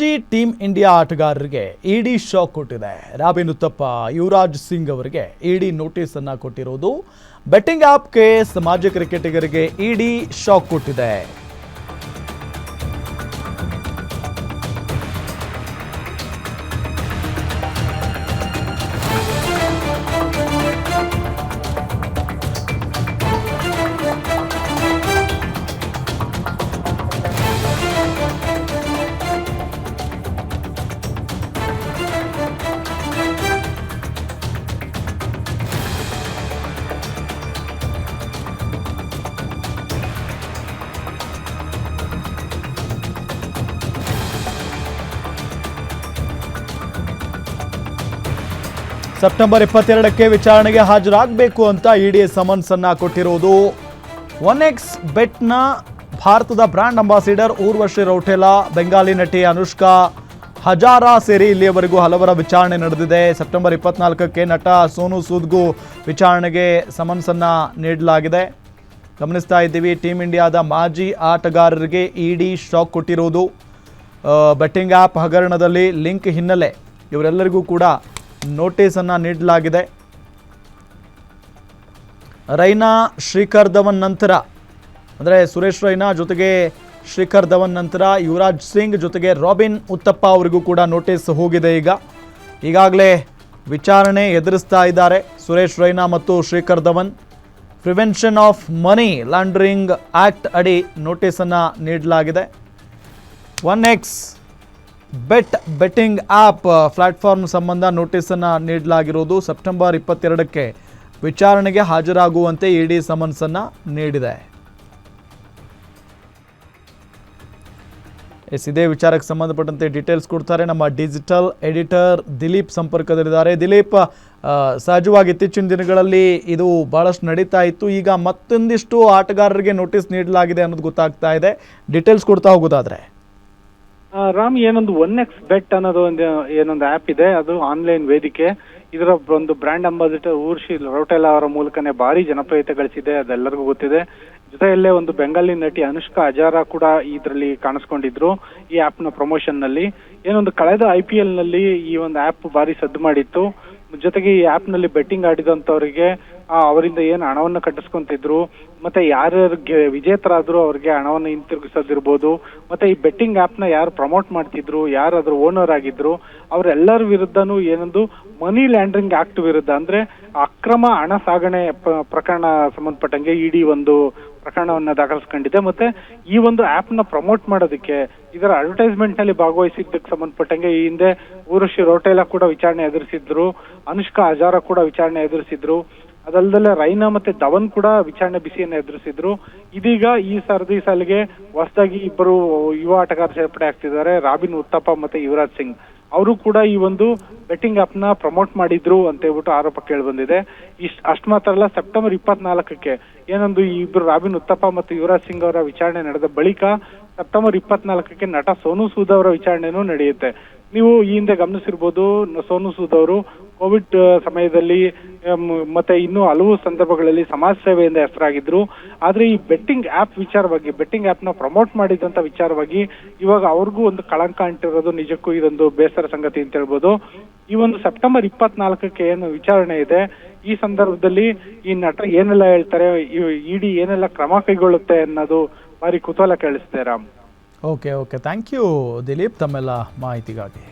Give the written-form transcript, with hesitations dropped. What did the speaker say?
ಮಾಜಿ team India ಆಟಗಾರರಿಗೆ ಇಡಿ shock ಕೊಟ್ಟಿದೆ. ರಾಬಿನ್ ಉತ್ತಪ್ಪ, ಯುವರಾಜ್ ಸಿಂಗ್ ಅವರಿಗೆ ಇಡಿ ನೋಟಿಸ್ ಅನ್ನ ಕೊಟ್ಟಿರೋದು. ಬೆಟ್ಟಿಂಗ್ ಆಪ್ ಕೇಸ್ ಮಾಜಿ ಕ್ರಿಕೆಟಿಗರಿಗೆ ಇಡಿ ಶಾಕ್ ಕೊಟ್ಟಿದೆ. ಸೆಪ್ಟೆಂಬರ್ 22ಕ್ಕೆ ವಿಚಾರಣೆಗೆ ಹಾಜರಾಗಬೇಕು ಅಂತ ಇಡಿ ಸಮನ್ಸ್ ಅನ್ನ ಕೊಟ್ಟಿರುವುದು. 1x ಬೆಟ್ನ ಭಾರತದ ಬ್ರ್ಯಾಂಡ್ ಅಂಬಾಸಿಡರ್ ಊರ್ವಶಿ ರೌಟೇಲಾ, ಬೆಂಗಾಲಿ ನಟಿ ಅನುಷ್ಕಾ ಹಜಾರಾ ಸೇರಿ ಇಲ್ಲಿಯವರೆಗೂ ಹಲವರ ವಿಚಾರಣೆ ನಡೆದಿದೆ. ಸೆಪ್ಟೆಂಬರ್ 24ಕ್ಕೆ ನಟ ಸೋನು ಸೂದ್ಗೂ ವಿಚಾರಣೆಗೆ ಸಮನ್ಸ್ ಅನ್ನ ನೀಡಲಾಗಿದೆ. ಗಮನಿಸ್ತಾ ಇದ್ದೀವಿ, ಟೀಮ್ ಇಂಡಿಯಾದ ಮಾಜಿ ಆಟಗಾರರಿಗೆ ಇಡಿ ಶಾಕ್ ಕೊಟ್ಟಿರುವುದು. ಬೆಟ್ಟಿಂಗ್ ಆ್ಯಪ್ ಹಗರಣದಲ್ಲಿ ಲಿಂಕ್ ಹಿನ್ನೆಲೆ ಇವರೆಲ್ಲರಿಗೂ ಕೂಡ ನೋಟಿಸ್ ಅನ್ನ ನೀಡಲಾಗಿದೆ. ರೈನಾ ಶ್ರೀಕರ್ ಧವನ್ ನಂತರ ಅಂದರೆ ಸುರೇಶ್ ರೈನಾ ಜೊತೆಗೆ ಶ್ರೀಕರ್ ಧವನ್ ನಂತರ ಯುವರಾಜ್ ಸಿಂಗ್ ಜೊತೆಗೆ ರಾಬಿನ್ ಉತ್ತಪ್ಪ ಅವರಿಗೂ ಕೂಡ ನೋಟಿಸ್ ಹೋಗಿದೆ. ಈಗಾಗಲೇ ವಿಚಾರಣೆ ಎದುರಿಸ್ತಾ ಇದ್ದಾರೆ ಸುರೇಶ್ ರೈನಾ ಮತ್ತು Shrikar Dhawan. Prevention of money laundering act ಅಡಿ ನೋಟಿಸನ್ನು ನೀಡಲಾಗಿದೆ. 1x ಬೆಟ್ಟಿಂಗ್ ಆ್ಯಪ್ ಪ್ಲಾಟ್ಫಾರ್ಮ್ ಸಂಬಂಧ ನೋಟಿಸನ್ನು ನೀಡಲಾಗಿರುವುದು. ಸೆಪ್ಟೆಂಬರ್ 22ಕ್ಕೆ ವಿಚಾರಣೆಗೆ ಹಾಜರಾಗುವಂತೆ ಇಡಿ ಸಮನ್ಸನ್ನು ನೀಡಿದೆ. ಇದೇ ವಿಚಾರಕ್ಕೆ ಸಂಬಂಧಪಟ್ಟಂತೆ ಡೀಟೇಲ್ಸ್ ಕೊಡ್ತಾರೆ ನಮ್ಮ ಡಿಜಿಟಲ್ ಎಡಿಟರ್ ದಿಲೀಪ್ ಸಂಪರ್ಕದಲ್ಲಿದ್ದಾರೆ. ದಿಲೀಪ್, ಸಹಜವಾಗಿ ಇತ್ತೀಚಿನ ದಿನಗಳಲ್ಲಿ ಇದು ಬಹಳಷ್ಟು ನಡೀತಾ ಇತ್ತು. ಈಗ ಮತ್ತೊಂದಿಷ್ಟು ಆಟಗಾರರಿಗೆ ನೋಟಿಸ್ ನೀಡಲಾಗಿದೆ ಅನ್ನೋದು ಗೊತ್ತಾಗ್ತಾ ಇದೆ. ಡೀಟೇಲ್ಸ್ ಕೊಡ್ತಾ ಹೋಗೋದಾದ್ರೆ ರಾಮ್, ಏನೊಂದು 1x ಬೆಟ್ ಅನ್ನೋದು ಏನೊಂದು ಆ್ಯಪ್ ಇದೆ. ಅದು ಆನ್ಲೈನ್ ವೇದಿಕೆ. ಇದರ ಒಂದು ಬ್ರ್ಯಾಂಡ್ ಅಂಬಾಸಿಡರ್ ಊರ್ವಶಿ ರೌಟೇಲಾ ಅವರ ಮೂಲಕನೇ ಭಾರಿ ಜನಪ್ರಿಯತೆ ಗಳಿಸಿದೆ, ಅದೆಲ್ಲರಿಗೂ ಗೊತ್ತಿದೆ. ಜೊತೆಯಲ್ಲೇ ಒಂದು ಬೆಂಗಾಲಿ ನಟಿ ಅನುಷ್ಕಾ ಹಜಾರಾ ಕೂಡ ಇದರಲ್ಲಿ ಕಾಣಿಸ್ಕೊಂಡಿದ್ರು ಈ ಆ್ಯಪ್ ನ ಪ್ರಮೋಷನ್ ನಲ್ಲಿ. ಏನೊಂದು ಕಳೆದ IPL ನಲ್ಲಿ ಈ ಒಂದು ಆ್ಯಪ್ ಭಾರಿ ಸದ್ದು ಮಾಡಿತ್ತು. ಜೊತೆಗೆ ಈ ಆ್ಯಪ್ ನಲ್ಲಿ ಬೆಟ್ಟಿಂಗ್ ಆಡಿದಂತವರಿಗೆ ಅವರಿಂದ ಏನು ಹಣವನ್ನು ಕಟ್ಟಿಸ್ಕೊಂತಿದ್ರು, ಮತ್ತೆ ಯಾರ್ಯಾರಿಗೆ ವಿಜೇತರಾದ್ರು ಅವ್ರಿಗೆ ಹಣವನ್ನು ಹಿಂತಿರುಗಿಸೋದಿರ್ಬೋದು, ಮತ್ತೆ ಈ ಬೆಟ್ಟಿಂಗ್ ಆ್ಯಪ್ ನ ಯಾರು ಪ್ರಮೋಟ್ ಮಾಡ್ತಿದ್ರು, ಯಾರು ಅದ್ರ ಓನರ್ ಆಗಿದ್ರು, ಅವರೆಲ್ಲರ ವಿರುದ್ಧನೂ ಏನೊಂದು ಮನಿ ಲ್ಯಾಂಡ್ರಿಂಗ್ ಆಕ್ಟ್ ವಿರುದ್ಧ ಅಂದ್ರೆ ಅಕ್ರಮ ಹಣ ಸಾಗಣೆ ಪ್ರಕರಣ ಸಂಬಂಧಪಟ್ಟಂಗೆ ಇಡಿ ಒಂದು ಪ್ರಕರಣವನ್ನ ದಾಖಲಿಸ್ಕೊಂಡಿದೆ. ಮತ್ತೆ ಈ ಒಂದು ಆ್ಯಪ್ ನ ಪ್ರಮೋಟ್ ಮಾಡೋದಕ್ಕೆ, ಇದರ ಅಡ್ವರ್ಟೈಸ್ಮೆಂಟ್ ನಲ್ಲಿ ಭಾಗವಹಿಸಿದ್ದಕ್ಕೆ ಸಂಬಂಧಪಟ್ಟಂಗೆ ಈ ಹಿಂದೆ ಊರ್ವಶಿ ರೌಟೇಲಾ ಕೂಡ ವಿಚಾರಣೆ ಎದುರಿಸಿದ್ರು, ಅನುಷ್ಕಾ ಹಜಾರಾ ಕೂಡ ವಿಚಾರಣೆ ಎದುರಿಸಿದ್ರು. ಅದಲ್ಲದೆ ರೈನಾ ಮತ್ತೆ ಧವನ್ ಕೂಡ ವಿಚಾರಣೆ ಬಿಸಿಯನ್ನು ಎದುರಿಸಿದ್ರು. ಇದೀಗ ಈ ಸಾಲಿಗೆ ಹೊಸದಾಗಿ ಇಬ್ಬರು ಯುವ ಆಟಗಾರರು ಸೇರ್ಪಡೆ ಆಗ್ತಿದ್ದಾರೆ, ರಾಬಿನ್ ಉತ್ತಪ್ಪ ಮತ್ತೆ ಯುವರಾಜ್ ಸಿಂಗ್. ಅವರು ಕೂಡ ಈ ಒಂದು ಬೆಟ್ಟಿಂಗ್ ಆಪ್ ನ ಪ್ರಮೋಟ್ ಮಾಡಿದ್ರು ಅಂತ ಹೇಳ್ಬಿಟ್ಟು ಆರೋಪ ಕೇಳಿ ಬಂದಿದೆ. ಅಷ್ಟು ಮಾತ್ರ ಅಲ್ಲ, ಸೆಪ್ಟೆಂಬರ್ 24ಕ್ಕೆ ಏನೊಂದು ಈ ಇಬ್ಬರು ರಾಬಿನ್ ಉತ್ತಪ್ಪ ಮತ್ತು ಯುವರಾಜ್ ಸಿಂಗ್ ಅವರ ವಿಚಾರಣೆ ನಡೆದ ಬಳಿಕ ಸೆಪ್ಟೆಂಬರ್ 24ಕ್ಕೆ ನಟ ಸೋನು ಸೂದ್ ಅವರ ವಿಚಾರಣೆನೂ ನಡೆಯುತ್ತೆ. ನೀವು ಈ ಹಿಂದೆ ಗಮನಿಸಿರ್ಬೋದು, ಸೋನು ಸೂದ್ ಅವರು ಕೋವಿಡ್ ಸಮಯದಲ್ಲಿ ಮತ್ತೆ ಇನ್ನೂ ಹಲವು ಸಂದರ್ಭಗಳಲ್ಲಿ ಸಮಾಜ ಸೇವೆಯಿಂದ ಹೆಸರಾಗಿದ್ರು. ಆದ್ರೆ ಈ ಬೆಟ್ಟಿಂಗ್ ಆಪ್ ವಿಚಾರವಾಗಿ, ಬೆಟ್ಟಿಂಗ್ ಆಪ್ ನ ಪ್ರಮೋಟ್ ಮಾಡಿದಂತ ವಿಚಾರವಾಗಿ ಇವಾಗ ಅವ್ರಿಗೂ ಒಂದು ಕಳಂಕ ಅಂಟಿರೋದು ನಿಜಕ್ಕೂ ಇದೊಂದು ಬೇಸರ ಸಂಗತಿ ಅಂತ ಹೇಳ್ಬೋದು. ಈ ಒಂದು ಸೆಪ್ಟೆಂಬರ್ 24ಕ್ಕೆ ಏನು ವಿಚಾರಣೆ ಇದೆ, ಈ ಸಂದರ್ಭದಲ್ಲಿ ಈ ನಟ ಏನೆಲ್ಲ ಹೇಳ್ತಾರೆ, ಇಡಿ ಏನೆಲ್ಲ ಕ್ರಮ ಕೈಗೊಳ್ಳುತ್ತೆ ಅನ್ನೋದು ಭಾರಿ ಕುತೂಹಲ ಕೇಳಿಸುತ್ತೆ Ram. Okay, thank you Dileep ತಮ್ಮೆಲ್ಲ ಮಾಹಿತಿಗಾಗಿ.